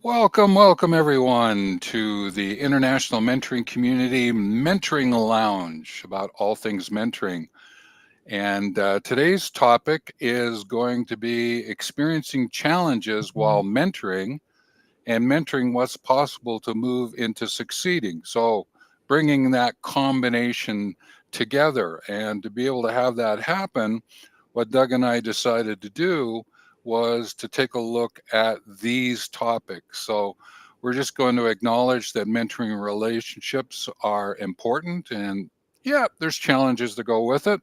Welcome everyone to the International Mentoring Community Mentoring Lounge about all things mentoring. And today's topic is going to be experiencing challenges while mentoring and mentoring what's possible to move into succeeding. So, bringing that combination together and to be able to have that happen, what Doug and I decided to do was to take a look at these topics. So, we're just going to acknowledge that mentoring relationships are important and yeah, there's challenges that go with it.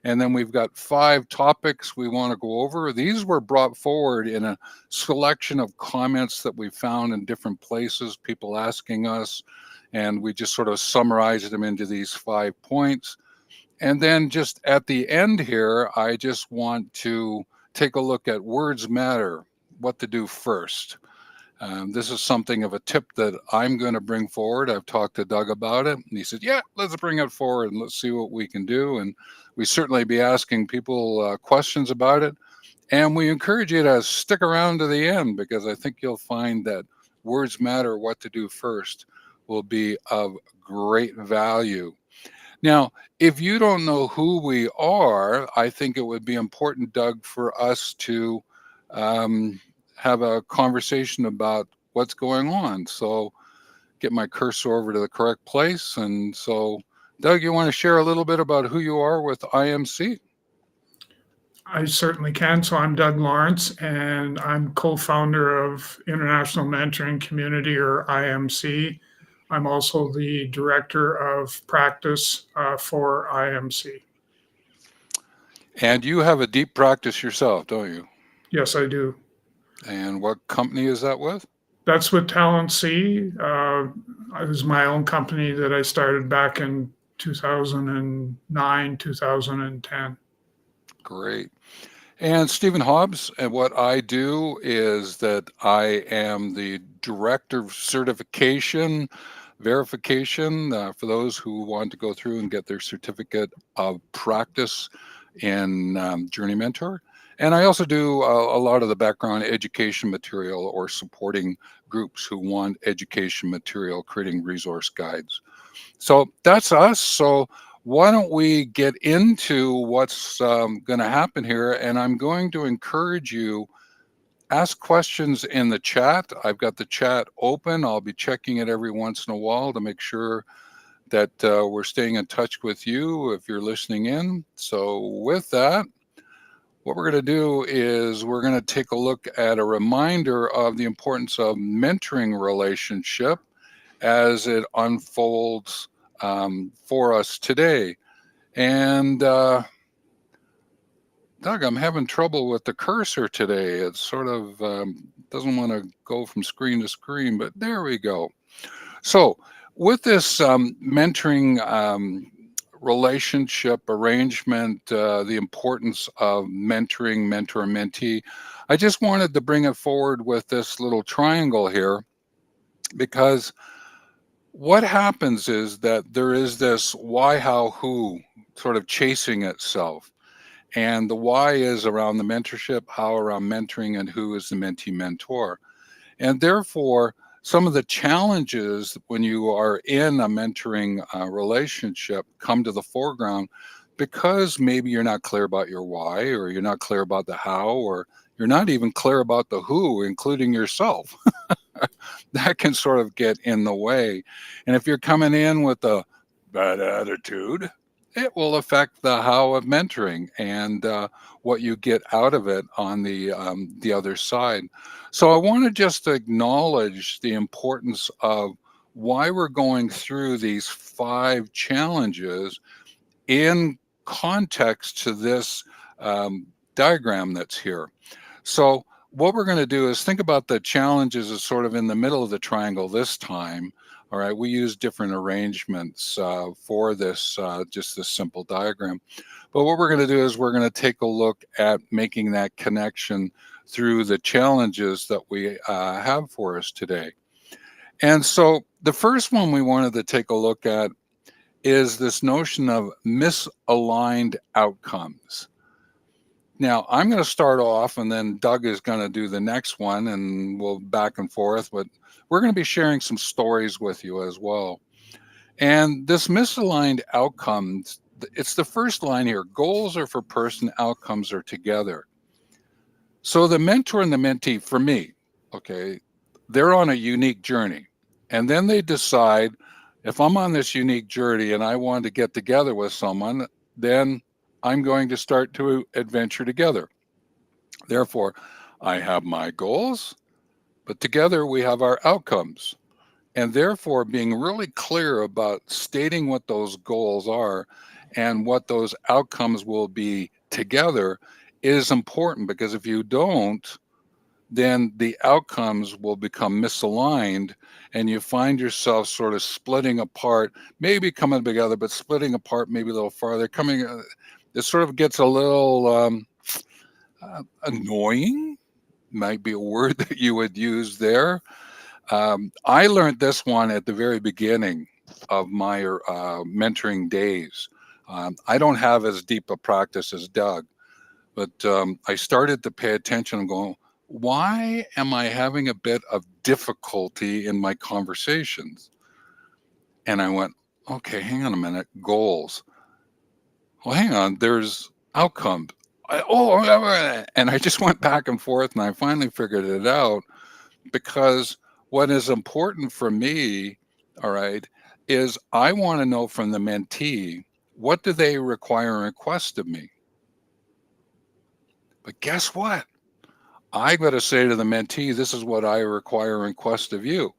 And then we've got 5 topics we want to go over. These were brought forward in a selection of comments that we found in different places, people asking us, and we just sort of summarized them into these 5 points. And then just at the end here, I just want to take a look at words matter, what to do first. This is something of a tip that I'm going to bring forward. I've talked to Doug about it, and he said, "Yeah, let's bring it forward and let's see what we can do." And we certainly be asking people questions about it. And we encourage you to stick around to the end because I think you'll find that words matter, what to do first will be of great value. Now, if you don't know who we are, I think it would be important, Doug, for us to um, have a conversation about what's going on. So, get my cursor over to the correct place. And so, Doug, you want to share a little bit about who you are with IMC? I certainly can. So I'm Doug Lawrence, and I'm co-founder of International Mentoring Community, or IMC. I'm also the director of practice for IMC. And you have a deep practice yourself, don't you? Yes, I do. And what company is that with? That's with Talent C. It was my own company that I started back in 2009, 2010. Great. And Stephen Hobbs, and what I do is that I am the director of certification verification for those who want to go through and get their certificate of practice in Journey Mentor. And I also do a lot of the background education material or supporting groups who want education material, creating resource guides. So that's us. So why don't we get into what's going to happen here? And I'm going to encourage you ask questions in the chat. I've got the chat open. I'll be checking it every once in a while to make sure that we're staying in touch with you if you're listening in. So with that, what we're going to do is we're going to take a look at a reminder of the importance of mentoring relationship as it unfolds for us today. And Doug, I'm having trouble with the cursor today. It sort of doesn't want to go from screen to screen, but there we go. So, with this mentoring relationship arrangement, the importance of mentoring, mentor, mentee, I just wanted to bring it forward with this little triangle here because what happens is that there is this why, how, who sort of chasing itself. And the why is around the mentorship, how around mentoring, and who is the mentee mentor. And therefore, some of the challenges when you are in a mentoring relationship come to the foreground because maybe you're not clear about your why, or you're not clear about the how, or you're not even clear about the who, including yourself. That can sort of get in the way. And if you're coming in with a bad attitude, it will affect the how of mentoring and what you get out of it on the other side. So I want to just acknowledge the importance of why we're going through these 5 challenges in context to this diagram that's here. So what we're going to do is think about the challenges as sort of in the middle of the triangle this time. All right, we use different arrangements for this, just this simple diagram. But what we're going to do is we're going to take a look at making that connection through the challenges that we have for us today. And so the first one we wanted to take a look at is this notion of misaligned outcomes. Now, I'm going to start off, and then Doug is going to do the next one, and we'll back and forth. But we're going to be sharing some stories with you as well. And this misaligned outcomes, it's the first line here. Goals are for person, outcomes are together. So the mentor and the mentee, for me, okay, they're on a unique journey. And then they decide, if I'm on this unique journey and I want to get together with someone, then I'm going to start to adventure together. Therefore, I have my goals, but together we have our outcomes. And therefore, being really clear about stating what those goals are and what those outcomes will be together is important, because if you don't, then the outcomes will become misaligned and you find yourself sort of splitting apart, maybe coming together, but splitting apart maybe a little farther. It sort of gets a little annoying, might be a word that you would use there. I learned this one at the very beginning of my mentoring days. I don't have as deep a practice as Doug, but I started to pay attention and go, why am I having a bit of difficulty in my conversations? And I went, okay, hang on a minute, goals. Well, hang on, there's outcomes. And I just went back and forth, and I finally figured it out, because what is important for me, all right, is I want to know from the mentee, what do they require and request of me? But guess what? I got to say to the mentee, this is what I require and request of you.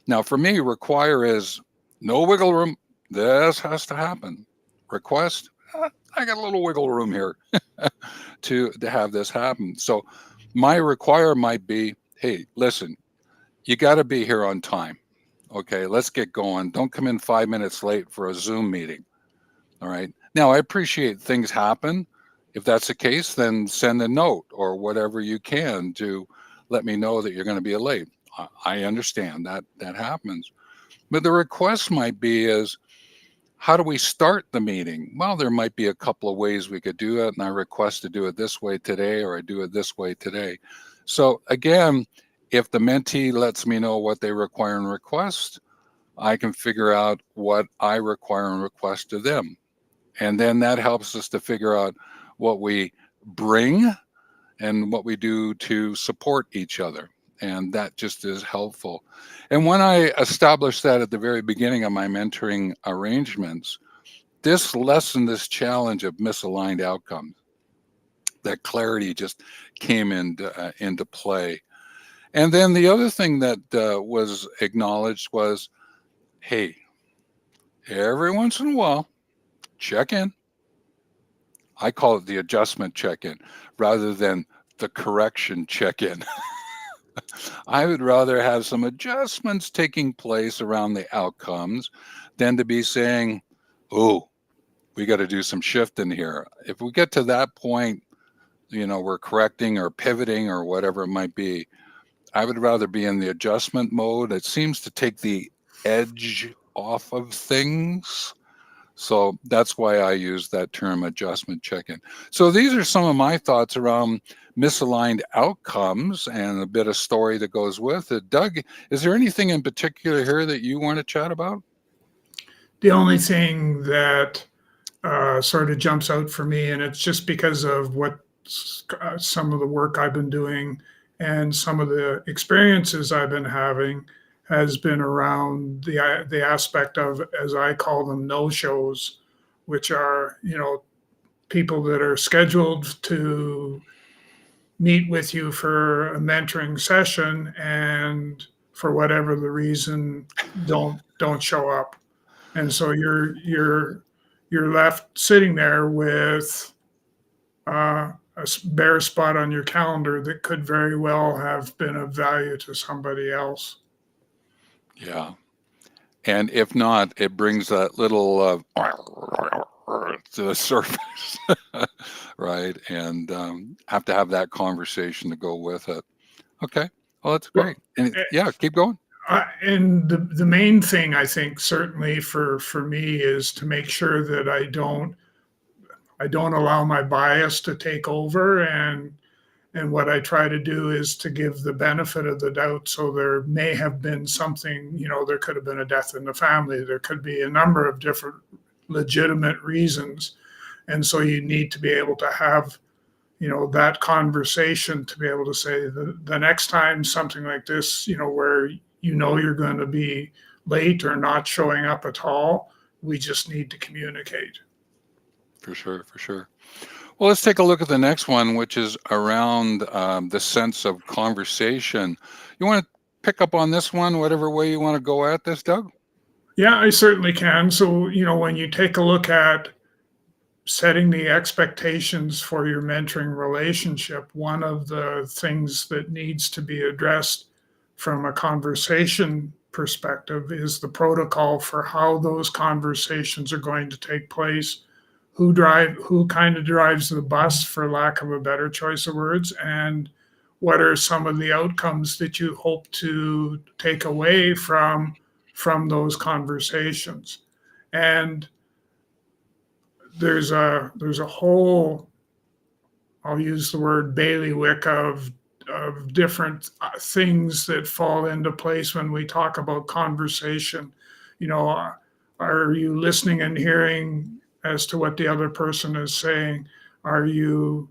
Now, for me, require is no wiggle room. This has to happen. Request, I got a little wiggle room here to have this happen. So my require might be, hey, listen, you got to be here on time. Okay, let's get going. Don't come in 5 minutes late for a Zoom meeting. All right. Now, I appreciate things happen. If that's the case, then send a note or whatever you can to let me know that you're going to be late. I understand that happens. But the request might be is, how do we start the meeting? Well, there might be a couple of ways we could do it, and I request to do it this way today, or I do it this way today. So again, if the mentee lets me know what they require and request, I can figure out what I require and request of them. And then that helps us to figure out what we bring and what we do to support each other. And that just is helpful. And when I established that at the very beginning of my mentoring arrangements, this lessened this challenge of misaligned outcomes. That clarity just came into play. And then the other thing that was acknowledged was, hey, every once in a while, check in. I call it the adjustment check-in rather than the correction check-in. I would rather have some adjustments taking place around the outcomes than to be saying, oh, we got to do some shifting here. If we get to that point, we're correcting or pivoting or whatever it might be, I would rather be in the adjustment mode. It seems to take the edge off of things. So that's why I use that term, adjustment check-in. So these are some of my thoughts around misaligned outcomes and a bit of story that goes with it. Doug, is there anything in particular here that you want to chat about? The only thing that sort of jumps out for me, and it's just because of what some of the work I've been doing and some of the experiences I've been having, has been around the aspect of, as I call them, no shows, which are, people that are scheduled to meet with you for a mentoring session, and for whatever the reason don't show up. And so you're left sitting there with a bare spot on your calendar that could very well have been of value to somebody else. Yeah. And if not, it brings that little to the surface, right? And have to have that conversation to go with it. Okay. Well, that's Well, great. And yeah, keep going. and the main thing I think certainly for me is to make sure that I don't I don't allow my bias to take over, and what I try to do is to give the benefit of the doubt. So there may have been something, there could have been a death in the family. There could be a number of different legitimate reasons. And so you need to be able to have, that conversation to be able to say the next time something like this, where you're going to be late or not showing up at all, we just need to communicate. For sure, for sure. Well, let's take a look at the next one, which is around the sense of conversation. You want to pick up on this one, whatever way you want to go at this, Doug? Yeah, I certainly can. So, when you take a look at setting the expectations for your mentoring relationship, one of the things that needs to be addressed from a conversation perspective is the protocol for how those conversations are going to take place, who kind of drives the bus, for lack of a better choice of words, and what are some of the outcomes that you hope to take away from those conversations. And there's a whole, I'll use the word bailiwick of different things that fall into place when we talk about conversation. Are you listening and hearing as to what the other person is saying? Are you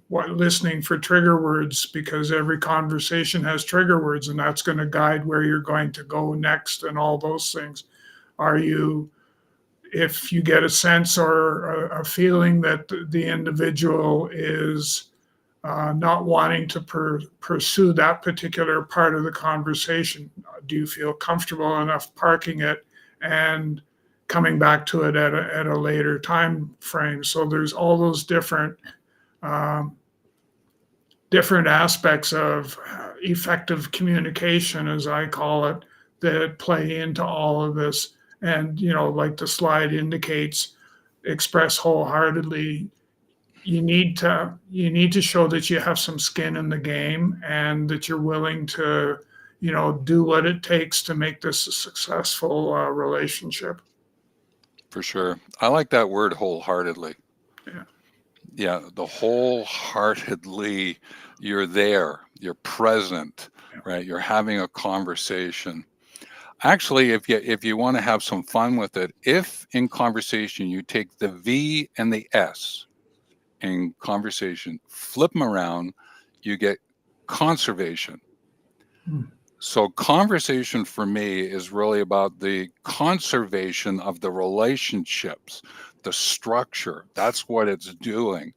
listening for trigger words? Because every conversation has trigger words, and that's going to guide where you're going to go next and all those things. If you get a sense or a feeling that the individual is not wanting to pursue that particular part of the conversation, do you feel comfortable enough parking it and coming back to it at a later time frame? So there's all those different aspects of effective communication, as I call it, that play into all of this. And, like the slide indicates, express wholeheartedly. You need to show that you have some skin in the game and that you're willing to, do what it takes to make this a successful relationship. For sure. I like that word, wholeheartedly. Yeah. Yeah, the wholeheartedly, you're there, you're present, right? You're having a conversation. Actually, if you want to have some fun with it, if in conversation you take the V and the S in conversation, flip them around, you get conservation. So conversation for me is really about the conservation of the relationships, the structure. That's what it's doing.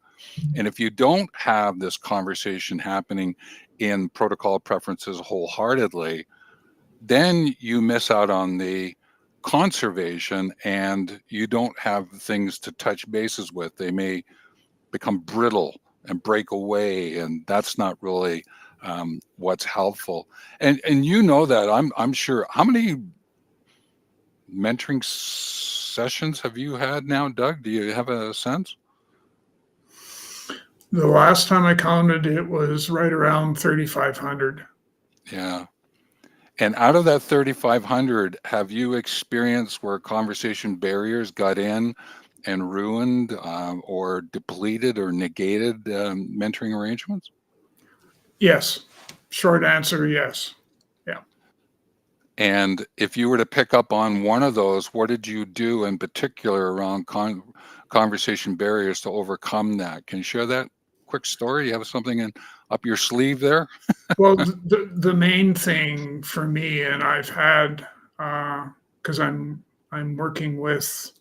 And if you don't have this conversation happening in protocol preferences wholeheartedly, then you miss out on the conservation and you don't have things to touch bases with. They may become brittle and break away, and that's not really what's helpful. And that I'm sure. How many mentoring sessions have you had now, Doug? Do you have a sense? The last time I counted, it was right around 3,500. Yeah. And out of that 3,500, have you experienced where conversation barriers got in and ruined or depleted or negated mentoring arrangements? Yes. Short answer, yes. Yeah. And if you were to pick up on one of those, what did you do in particular around conversation barriers to overcome that? Can you share that quick story? You have something up your sleeve there? Well, the main thing for me, and I've had, because I'm working with,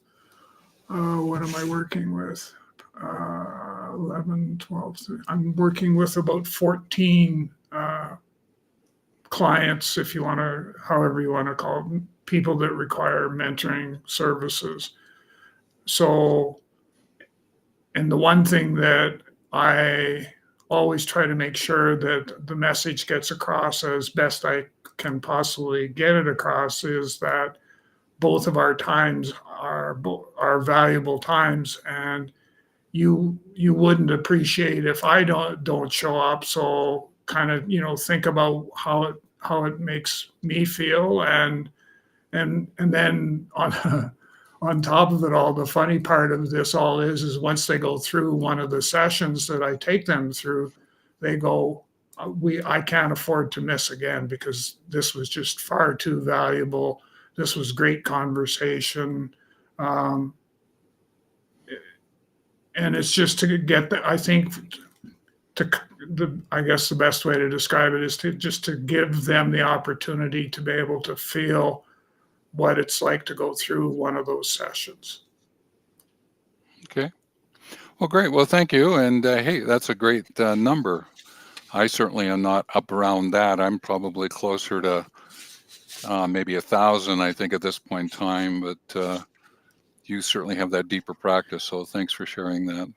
what am I working with? 11, 12, I'm working with about 14 clients, if you want to, however you want to call them, people that require mentoring services. So, and the one thing that I always try to make sure that the message gets across as best I can possibly get it across is that both of our times are valuable times, and you wouldn't appreciate if I don't show up. So kind of think about how it makes me feel, and then on top of it all, the funny part of this all is once they go through one of the sessions that I take them through, they go, I can't afford to miss again because this was just far too valuable. This was great conversation. Um, and it's just to get the, I think I guess the best way to describe it is to just to give them the opportunity to be able to feel what it's like to go through one of those sessions. Okay. Well, great. Well, thank you. And hey, that's a great number. I certainly am not up around that. I'm probably closer to maybe 1,000, I think, at this point in time. But you certainly have that deeper practice. So thanks for sharing that.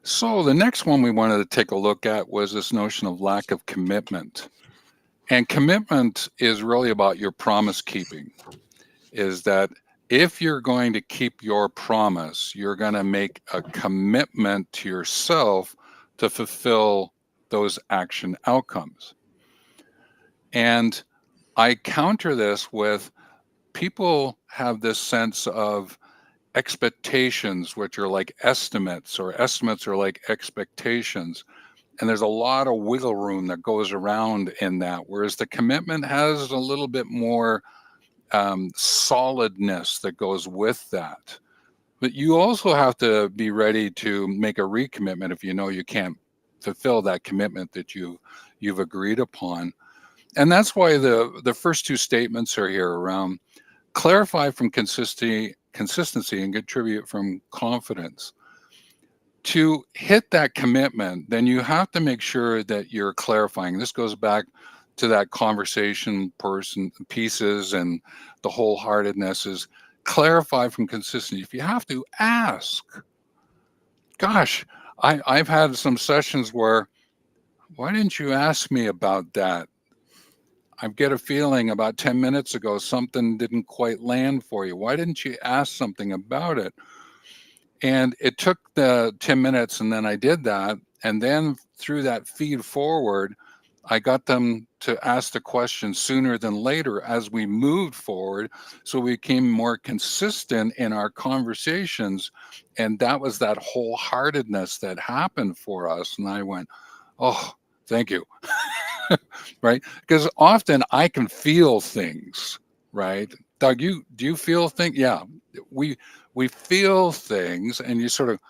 So the next one we wanted to take a look at was this notion of lack of commitment. And commitment is really about your promise keeping, is that if you're going to keep your promise, you're going to make a commitment to yourself to fulfill those action outcomes. And I counter this with people have this sense of expectations, which are like estimates, or estimates are like expectations. And there's a lot of wiggle room that goes around in that, whereas the commitment has a little bit more solidness that goes with that. But you also have to be ready to make a recommitment if you know you can't fulfill that commitment that you've agreed upon. And that's why the first two statements are here around clarify from consistency and contribute from confidence. To hit that commitment, then you have to make sure that you're clarifying. This goes back to that conversation pieces and the wholeheartedness is clarify from consistency. If you have to ask, gosh, I've had some sessions where, why didn't you ask me about that? I get a feeling about 10 minutes ago, something didn't quite land for you. Why didn't you ask something about it? And it took the 10 minutes and then I did that. And then through that feed forward, I got them to ask the question sooner than later as we moved forward. So we became more consistent in our conversations. And that was that wholeheartedness that happened for us. And I went, oh, thank you. Right? Because often I can feel things, right? Doug, do you feel things? Yeah, we feel things, and you sort of,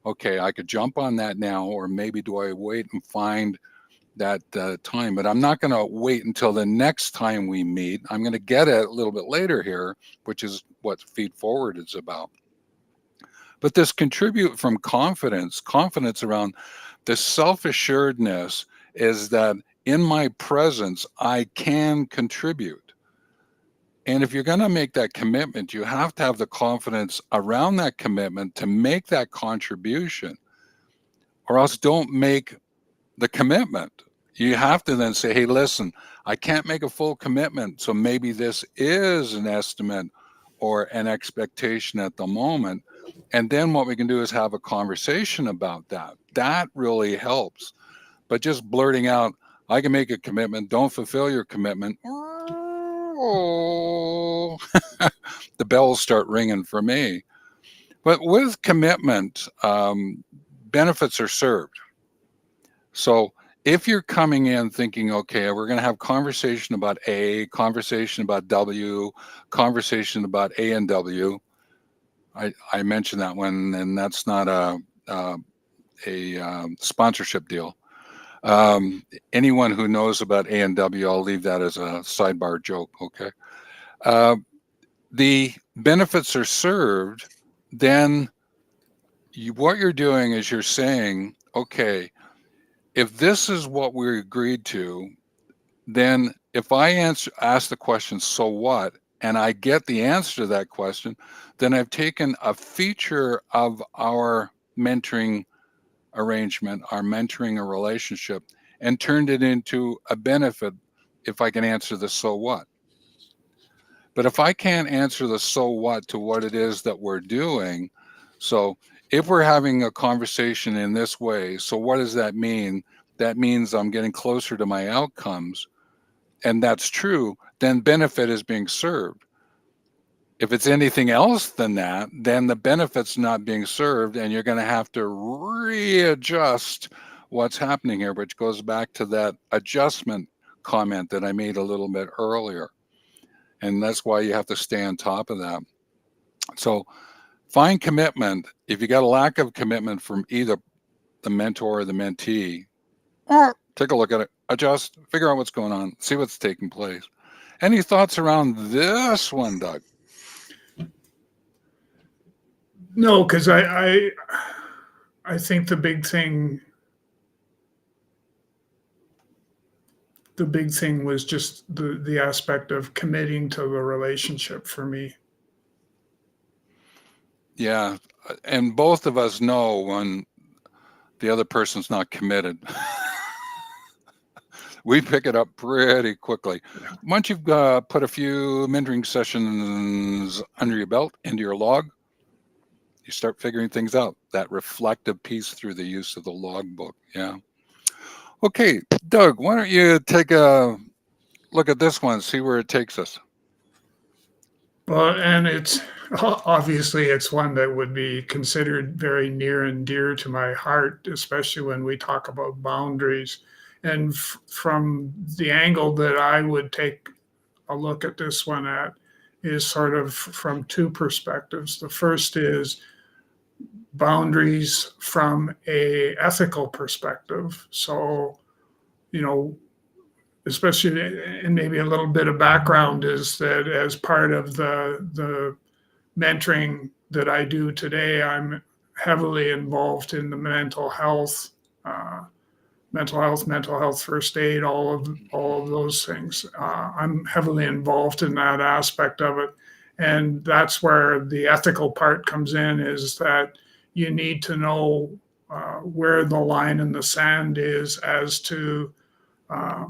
okay, I could jump on that now, or maybe do I wait and find that time? But I'm not going to wait until the next time we meet. I'm going to get it a little bit later here, which is what feed forward is about. But this contribute from confidence around the self-assuredness is that in my presence, I can contribute. And if you're going to make that commitment, you have to have the confidence around that commitment to make that contribution, or else don't make the commitment. You have to then say, hey, listen, I can't make a full commitment. So maybe this is an estimate or an expectation at the moment. And then what we can do is have a conversation about that. That really helps. But just blurting out, I can make a commitment, don't fulfill your commitment. Oh, the bells start ringing for me. But with commitment, benefits are served. So if you're coming in thinking, okay, we're going to have conversation about A, conversation about W, conversation about A and W. I mentioned that one, and that's not a sponsorship deal. Anyone who knows about A and W, I'll leave that as a sidebar joke, okay? The benefits are served, then what you're doing is you're saying, okay, if this is what we agreed to, then if I ask the question, so what, and I get the answer to that question, then I've taken a feature of our mentoring arrangement, our mentoring a relationship, and turned it into a benefit if I can answer the so what. But if I can't answer the so what to what it is that we're doing, so if we're having a conversation in this way, so what does that mean? That means I'm getting closer to my outcomes, and that's true, then benefit is being served. If it's anything else than that, then the benefit's not being served, and you're going to have to readjust what's happening here, which goes back to that adjustment comment that I made a little bit earlier. And that's why you have to stay on top of that. So find commitment. If you got a lack of commitment from either the mentor or the mentee, or take a look at it, adjust, figure out what's going on, see what's taking place. Any thoughts around this one, Doug? No, because I think the big thing was just the aspect of committing to the relationship for me. Yeah, and both of us know when the other person's not committed. We pick it up pretty quickly. Yeah. Once you've put a few mentoring sessions under your belt, into your log, you start figuring things out. That reflective piece through the use of the logbook. Yeah. Okay, Doug, why don't you take a look at this one, see where it takes us. Well, and it's obviously it's one that would be considered very near and dear to my heart, especially when we talk about boundaries. And from the angle that I would take a look at this one at is sort of from two perspectives. The first is boundaries from a ethical perspective. So, you know, especially, and maybe a little bit of background is that as part of the mentoring that I do today, I'm heavily involved in the uh, mental health first aid, all of those things. I'm heavily involved in that aspect of it, and that's where the ethical part comes in. Is that you need to know where the line in the sand is as to uh,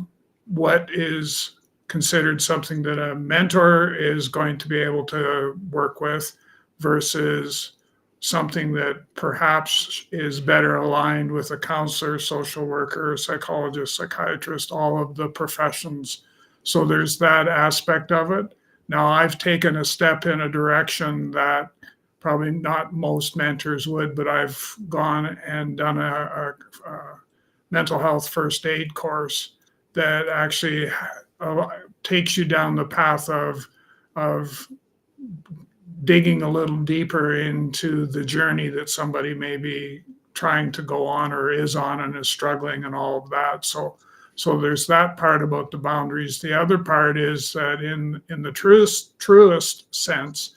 what is considered something that a mentor is going to be able to work with versus something that perhaps is better aligned with a counselor, social worker, psychologist, psychiatrist, all of the professions. So there's that aspect of it. Now, I've taken a step in a direction that probably not most mentors would, but I've gone and done a mental health first aid course that actually takes you down the path of digging a little deeper into the journey that somebody may be trying to go on or is on and is struggling and all of that. So there's that part about the boundaries. The other part is that in the truest sense,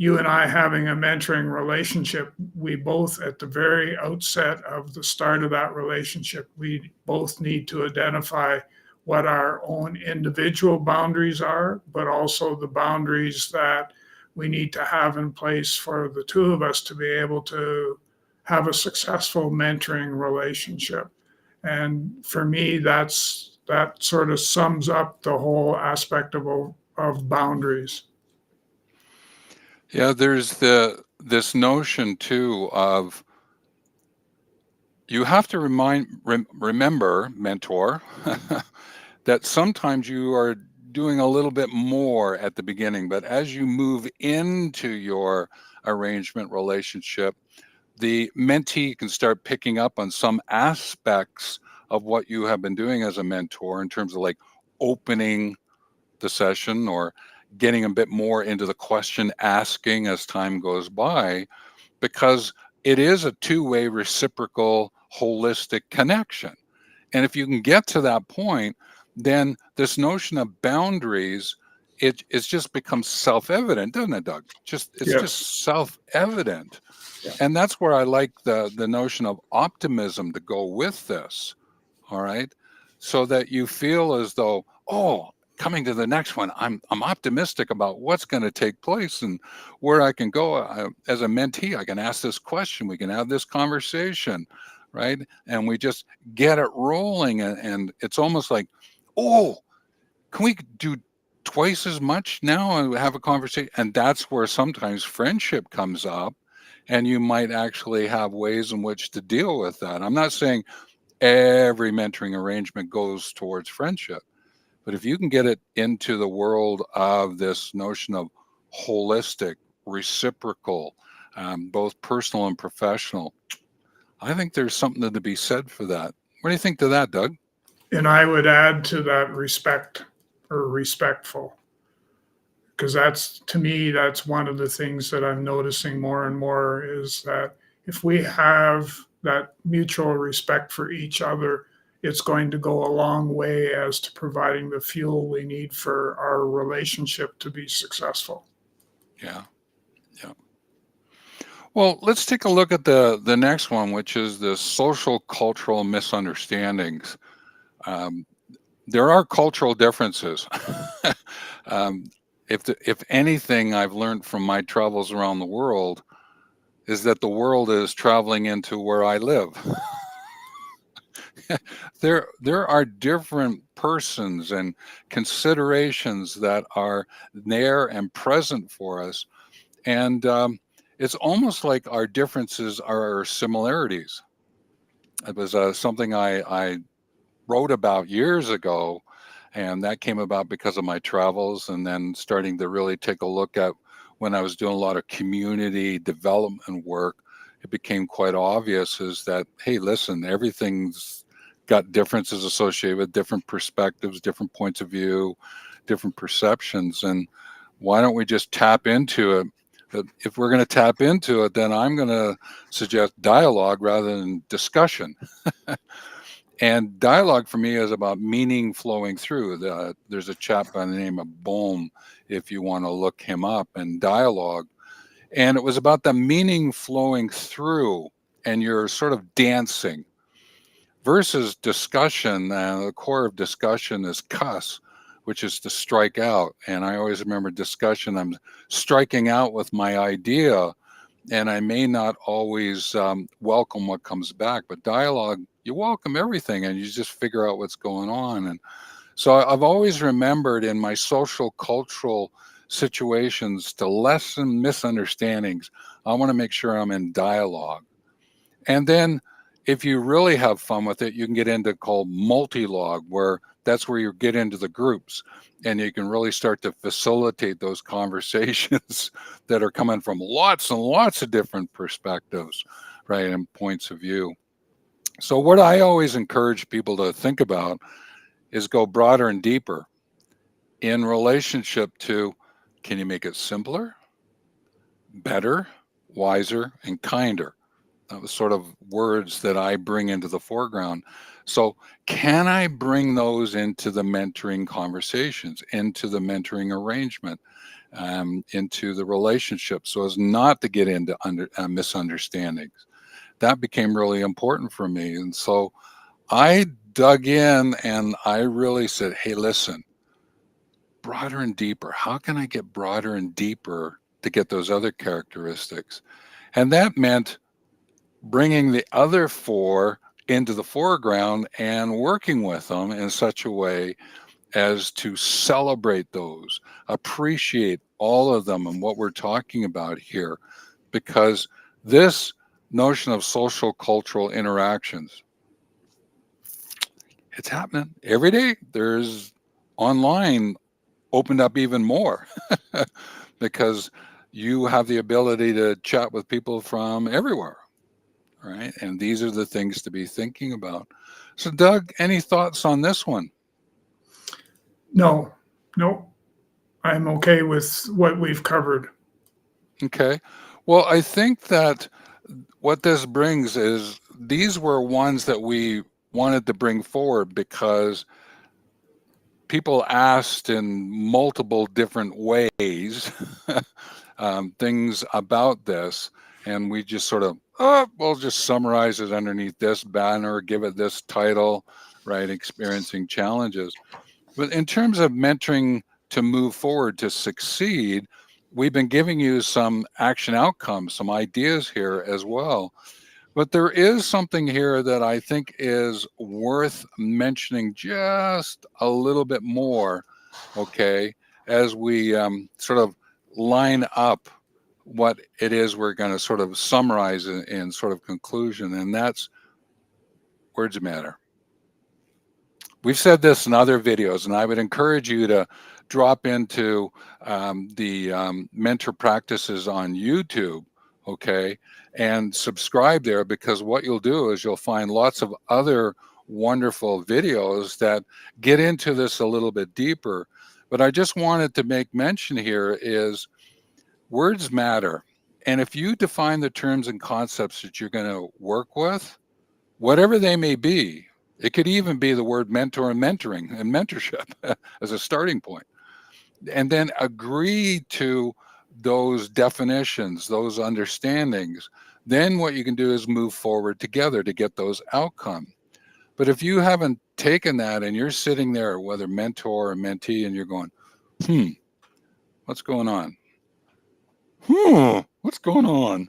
you and I having a mentoring relationship, we both at the very outset of the start of that relationship, we both need to identify what our own individual boundaries are, but also the boundaries that we need to have in place for the two of us to be able to have a successful mentoring relationship. And for me, that sort of sums up the whole aspect of boundaries. Yeah, there's this notion too of you have to remember, mentor, that sometimes you are doing a little bit more at the beginning, but as you move into your arrangement relationship, the mentee can start picking up on some aspects of what you have been doing as a mentor in terms of like opening the session or getting a bit more into the question asking as time goes by, because it is a two-way reciprocal holistic connection. And if you can get to that point, then this notion of boundaries, it's just becomes self-evident, doesn't it, Doug? It's Yes. just self-evident. Yeah. And that's where I like the notion of optimism to go with this. All right. So that you feel as though, oh, coming to the next one, I'm optimistic about what's going to take place and where I can go. As a mentee, I can ask this question. We can have this conversation, right? And we just get it rolling. And it's almost like, oh, can we do twice as much now and have a conversation? And that's where sometimes friendship comes up, and you might actually have ways in which to deal with that. I'm not saying every mentoring arrangement goes towards friendship, but if you can get it into the world of this notion of holistic, reciprocal, both personal and professional. I think there's something to be said for that. What do you think to that, Doug? And I would add to that respect or respectful, because that's, to me, that's one of the things that I'm noticing more and more is that if we have that mutual respect for each other, it's going to go a long way as to providing the fuel we need for our relationship to be successful. Yeah, yeah. Well, let's take a look at the next one, which is the social cultural misunderstandings. Um, there are cultural differences. um, if anything I've learned from my travels around the world is that the world is traveling into where I live. There are different persons and considerations that are there and present for us, and it's almost like our differences are our similarities. It was something I wrote about years ago, and that came about because of my travels, and then starting to really take a look at when I was doing a lot of community development work. It became quite obvious is that, hey, listen, everything's got differences associated with different perspectives, different points of view, different perceptions, and why don't we just tap into it? But if we're going to tap into it, then I'm going to suggest dialogue rather than discussion. And dialogue for me is about meaning flowing through. There's a chap by the name of Bohm, if you want to look him up, and dialogue. And it was about the meaning flowing through, and you're sort of dancing versus discussion. The core of discussion is cuss, which is to strike out. And I always remember discussion, I'm striking out with my idea, and I may not always welcome what comes back, but dialogue, you welcome everything and you just figure out what's going on. And so I've always remembered in my social cultural situations to lessen misunderstandings, I want to make sure I'm in dialogue. And then if you really have fun with it, you can get into called multi-log, where that's where you get into the groups and you can really start to facilitate those conversations that are coming from lots and lots of different perspectives, right, and points of view. So what I always encourage people to think about is go broader and deeper in relationship to, can you make it simpler, better, wiser, and kinder? That was sort of words that I bring into the foreground. So can I bring those into the mentoring conversations, into the mentoring arrangement, into the relationship, so as not to get into misunderstandings? That became really important for me. And so I dug in and I really said, hey, listen, broader and deeper. How can I get broader and deeper to get those other characteristics? And that meant bringing the other four into the foreground and working with them in such a way as to celebrate those, appreciate all of them and what we're talking about here, because this notion of social cultural interactions, it's happening every day. There's online opened up even more because you have the ability to chat with people from everywhere. Right. And these are the things to be thinking about. So, Doug, any thoughts on this one? No, no, I'm okay with what we've covered. Okay. Well, I think that what this brings is these were ones that we wanted to bring forward because people asked in multiple different ways things about this. And we just sort of, oh, we'll just summarize it underneath this banner, give it this title, right? Experiencing challenges. But in terms of mentoring to move forward to succeed, we've been giving you some action outcomes, some ideas here as well. But there is something here that I think is worth mentioning just a little bit more, okay, as we sort of line up what it is we're going to sort of summarize in sort of conclusion, and that's words matter. we've said this in other videos, and I would encourage you to drop into the mentor practices on YouTube, okay, and subscribe there, because what you'll do is you'll find lots of other wonderful videos that get into this a little bit deeper. But I just wanted to make mention here is words matter. And if you define the terms and concepts that you're going to work with, whatever they may be, it could even be the word mentor and mentoring and mentorship as a starting point. And then agree to those definitions, those understandings. Then what you can do is move forward together to get those outcomes. But if you haven't taken that and you're sitting there, whether mentor or mentee, and you're going, what's going on? What's going on?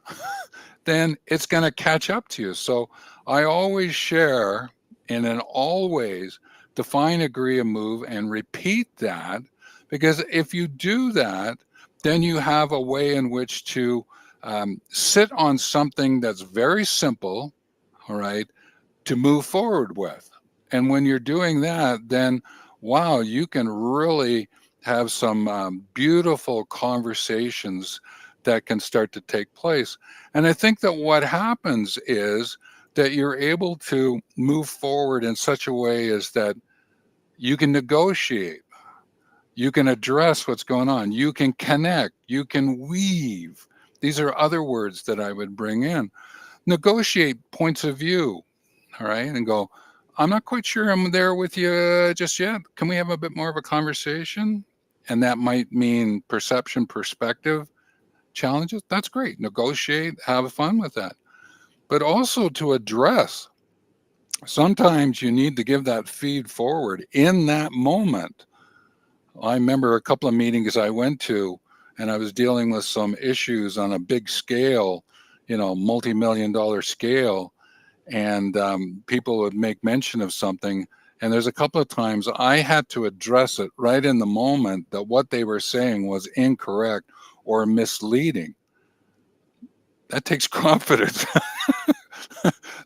Then it's going to catch up to you. So I always share, and then always define, agree, and move, and repeat that, because if you do that, then you have a way in which to sit on something that's very simple, all right, to move forward with. And when you're doing that, then wow, you can really have some beautiful conversations that can start to take place. And I think that what happens is that you're able to move forward in such a way as that you can negotiate, you can address what's going on, you can connect, you can weave. These are other words that I would bring in. Negotiate points of view, all right, and go, I'm not quite sure I'm there with you just yet. Can we have a bit more of a conversation? And that might mean perception, perspective challenges. That's great. Negotiate, have fun with that. But also to address, sometimes you need to give that feed forward in that moment. I remember a couple of meetings I went to, and I was dealing with some issues on a big scale, multi-million-dollar scale. And people would make mention of something. And there's a couple of times I had to address it right in the moment that what they were saying was incorrect or misleading. That takes confidence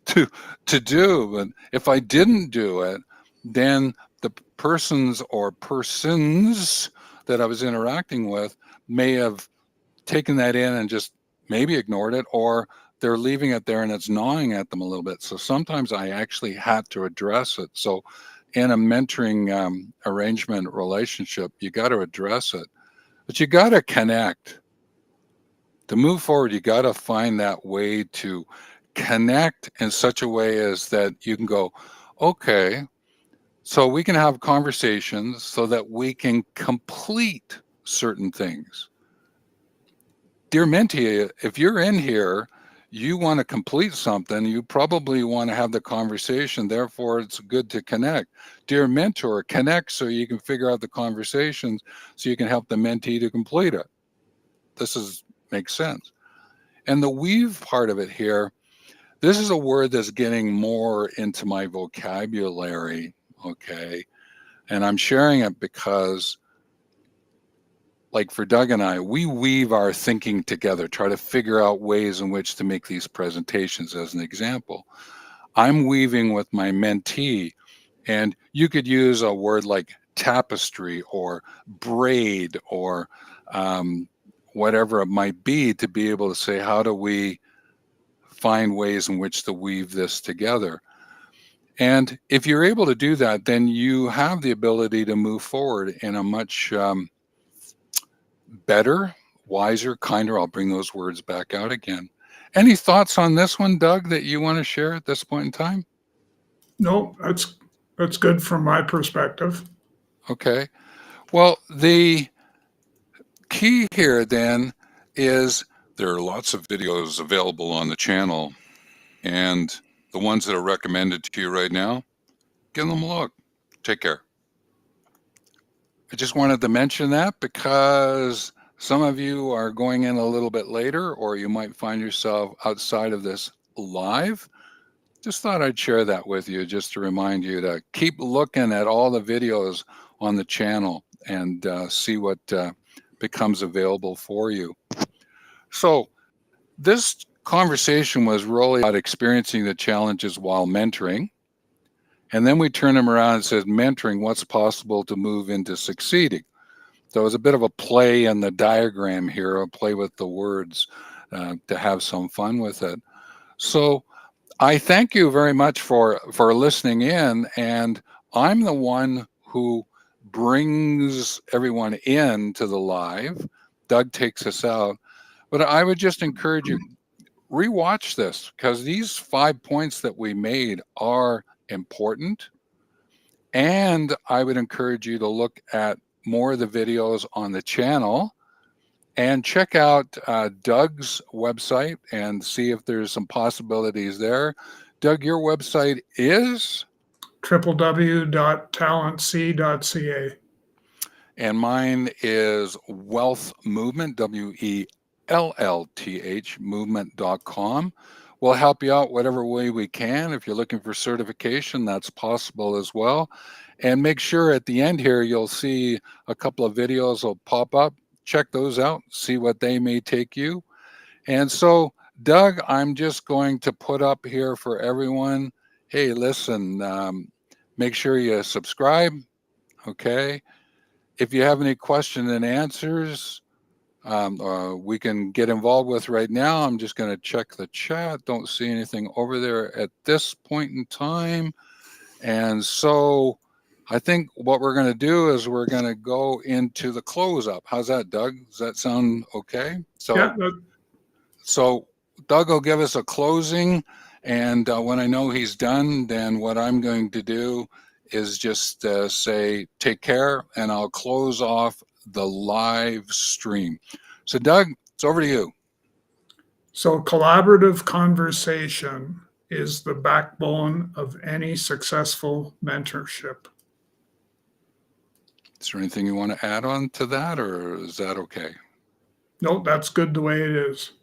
to do. But if I didn't do it, then the persons or persons that I was interacting with may have taken that in and just maybe ignored it, or they're leaving it there and it's gnawing at them a little bit. So sometimes I actually had to address it. So in a mentoring arrangement relationship, you got to address it, but you got to connect. To move forward, you got to find that way to connect in such a way as that you can go, okay, so we can have conversations so that we can complete certain things. Dear mentee, if you're in here, you want to complete something, you probably want to have the conversation. Therefore, it's good to connect. Dear mentor, connect so you can figure out the conversations so you can help the mentee to complete it. Makes sense. And the weave part of it here, this is a word that's getting more into my vocabulary, okay? And I'm sharing it because, like for Doug and I, we weave our thinking together, try to figure out ways in which to make these presentations. As an example, I'm weaving with my mentee, and you could use a word like tapestry or braid or whatever it might be to be able to say, how do we find ways in which to weave this together? And if you're able to do that, then you have the ability to move forward in a much better, wiser, kinder. I'll bring those words back out again. Any thoughts on this one, Doug, that you want to share at this point in time? No, that's good from my perspective. Okay. Well, the key here then is there are lots of videos available on the channel, and the ones that are recommended to you right now, give them a look. Take care. I just wanted to mention that because some of you are going in a little bit later, or you might find yourself outside of this live. Just thought I'd share that with you just to remind you to keep looking at all the videos on the channel and see what becomes available for you. So this conversation was really about experiencing the challenges while mentoring. And then we turn them around and said, mentoring, what's possible to move into succeeding? So it was a bit of a play in the diagram here, a play with the words to have some fun with it. So I thank you very much for listening in, and I'm the one who brings everyone in to the live. Doug takes us out, but I would just encourage you, rewatch this, because these 5 points that we made are important. And I would encourage you to look at more of the videos on the channel and check out Doug's website and see if there's some possibilities there. Doug, your website is? www.talentc.ca. And mine is Wealth Movement, WELLTH, movement.com. We'll help you out whatever way we can. If you're looking for certification, that's possible as well. And make sure at the end here, you'll see a couple of videos will pop up. Check those out, see what they may take you. And so, Doug, I'm just going to put up here for everyone, hey, listen, make sure you subscribe, okay? If you have any question and answers, we can get involved with right now. I'm just going to check the chat. Don't see anything over there at this point in time. And so I think what we're going to do is we're going to go into the close up. How's that, Doug? Does that sound okay? So, Yeah, so Doug will give us a closing. And when I know he's done, then what I'm going to do is just say, take care, and I'll close off the live stream. So Doug, it's over to you. so collaborative conversation is the backbone of any successful mentorship. Is there anything you want to add on to that, or is that okay? No, that's good the way it is.